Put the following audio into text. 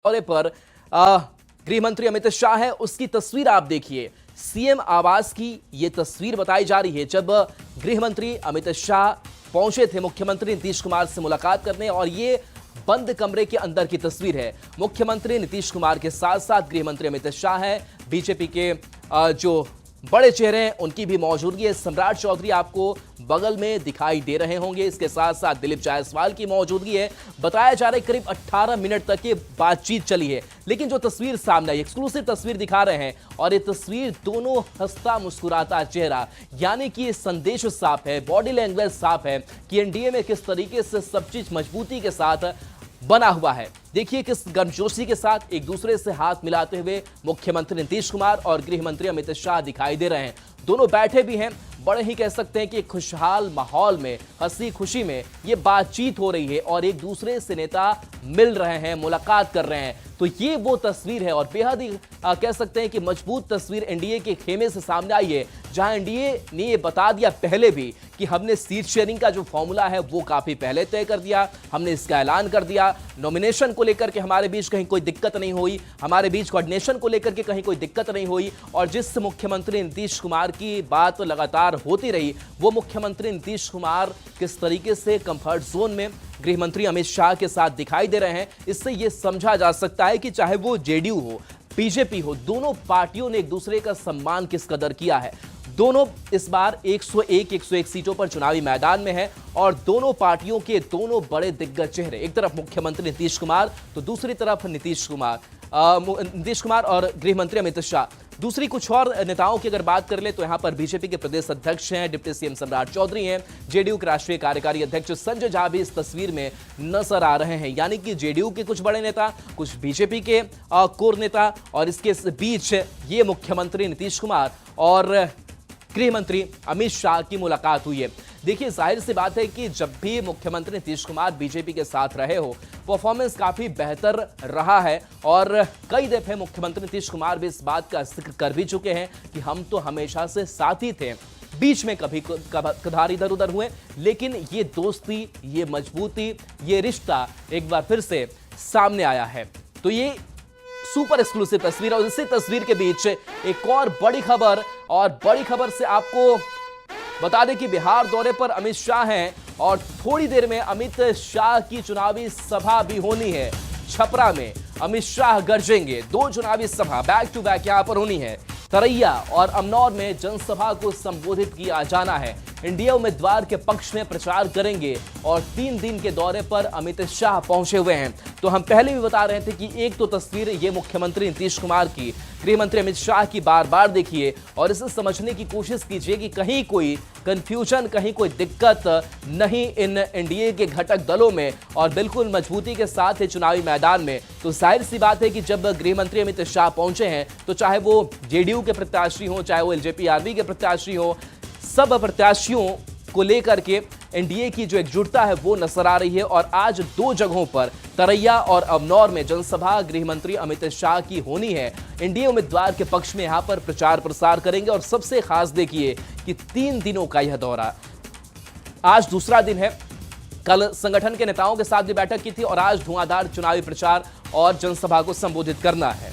दौरे पर गृह मंत्री अमित शाह है, उसकी तस्वीर आप देखिए। सीएम आवास की यह तस्वीर बताई जा रही है जब गृह मंत्री अमित शाह पहुंचे थे मुख्यमंत्री नीतीश कुमार से मुलाकात करने, और ये बंद कमरे के अंदर की तस्वीर है। मुख्यमंत्री नीतीश कुमार के साथ साथ गृह मंत्री अमित शाह है, बीजेपी के जो बड़े चेहरे हैं उनकी भी मौजूदगी है। सम्राट चौधरी आपको बगल में दिखाई दे रहे होंगे, इसके साथ साथ दिलीप जायसवाल की मौजूदगी है। बताया जा रहा है करीब 18 मिनट तक ये बातचीत चली है, लेकिन जो तस्वीर सामने आई, एक्सक्लूसिव तस्वीर दिखा रहे हैं, और ये तस्वीर दोनों हंसता मुस्कुराता चेहरा, यानी कि ये संदेश साफ है, बॉडी लैंग्वेज साफ है कि एनडीए में किस तरीके से सब चीज मजबूती के साथ बना हुआ है। देखिए किस गर्मजोशी के साथ एक दूसरे से हाथ मिलाते हुए मुख्यमंत्री नीतीश कुमार और गृह मंत्री अमित शाह दिखाई दे रहे हैं। दोनों बैठे भी हैं, बड़े ही कह सकते हैं कि खुशहाल माहौल में, हंसी खुशी में ये बातचीत हो रही है और एक दूसरे से नेता मिल रहे हैं, मुलाकात कर रहे हैं। तो ये वो तस्वीर है और बेहद ही कह सकते हैं कि मजबूत तस्वीर एनडीए के खेमे से सामने आई है, जहां एनडीए ने ये बता दिया पहले भी कि हमने सीट शेयरिंग का जो फॉर्मूला है वो काफी पहले तय कर दिया, हमने इसका ऐलान कर दिया। नॉमिनेशन को लेकर के हमारे बीच कहीं कोई दिक्कत नहीं हुई, हमारे बीच कोऑर्डिनेशन को लेकर के कहीं कोई दिक्कत नहीं हुई, और जिस मुख्यमंत्री नीतीश कुमार की बात लगातार होती रही, वो मुख्यमंत्री नीतीश कुमार किस तरीके से कंफर्ट जोन में गृह मंत्री अमित शाह के साथ दिखाई दे रहे हैं। इससे यह समझा जा सकता है कि चाहे वो जेडीयू हो, बीजेपी हो, दोनों पार्टियों ने एक दूसरे का सम्मान किस कदर किया है। दोनों इस बार 101 सीटों पर चुनावी मैदान में है, और दोनों पार्टियों के दोनों बड़े दिग्गज चेहरे, एक तरफ मुख्यमंत्री नीतीश कुमार तो दूसरी तरफ नीतीश कुमार और गृह मंत्री अमित शाह। दूसरी कुछ और नेताओं की अगर बात कर ले तो यहां पर बीजेपी के प्रदेश अध्यक्ष हैं, डिप्टी सीएम सम्राट चौधरी हैं, जेडीयू के राष्ट्रीय कार्यकारी अध्यक्ष संजय झा भी इस तस्वीर में नजर आ रहे हैं। यानी कि जेडीयू के कुछ बड़े नेता, कुछ बीजेपी के कोर नेता, और इसके बीच ये मुख्यमंत्री नीतीश कुमार और गृह मंत्री अमित शाह की मुलाकात हुई है। देखिए जाहिर सी बात है कि जब भी मुख्यमंत्री नीतीश कुमार बीजेपी के साथ रहे हो, परफॉर्मेंस काफी बेहतर रहा है, और कई दफे मुख्यमंत्री नीतीश कुमार भी इस बात का जिक्र कर भी चुके हैं कि हम तो हमेशा से साथी थे, बीच में कभी कभार इधर उधर हुए, लेकिन ये दोस्ती, ये मजबूती, ये रिश्ता एक बार फिर से सामने आया है। तो ये सुपर एक्सक्लूसिव तस्वीर, और इसी तस्वीर के बीच एक और बड़ी खबर, और बड़ी खबर से आपको बता दें कि बिहार दौरे पर अमित शाह हैं, और थोड़ी देर में अमित शाह की चुनावी सभा भी होनी है। छपरा में अमित शाह गरजेंगे, 2 चुनावी सभा बैक टू बैक यहां पर होनी है। तरैया और अमनौर में जनसभा को संबोधित किया जाना है। एनडीए उम्मीदवार के पक्ष में प्रचार करेंगे, और 3 दिन के दौरे पर अमित शाह पहुंचे हुए हैं। तो हम पहले भी बता रहे थे कि एक तो तस्वीर ये मुख्यमंत्री नीतीश कुमार की, गृह मंत्री अमित शाह की बार बार देखिए, और इसे समझने की कोशिश कीजिए कि कहीं कोई कंफ्यूजन, कहीं कोई दिक्कत नहीं इन एनडीए के घटक दलों में, और बिल्कुल मजबूती के साथ है चुनावी मैदान में। तो जाहिर सी बात है कि जब गृह मंत्री अमित शाह पहुंचे हैं, तो चाहे वो जेडीयू के प्रत्याशी हो, चाहे वो एलजेपी के प्रत्याशी हो, सब प्रत्याशियों को लेकर के एनडीए की जो एकजुटता है वो नजर आ रही है। और आज 2 जगहों पर, तरैया और अमनौर में जनसभा गृह मंत्री अमित शाह की होनी है। एनडीए उम्मीदवार के पक्ष में यहां पर प्रचार प्रसार करेंगे, और सबसे खास देखिए कि 3 दिनों का यह दौरा, आज दूसरा दिन है। कल संगठन के नेताओं के साथ भी बैठक की थी, और आज धुआंधार चुनावी प्रचार और जनसभा को संबोधित करना है।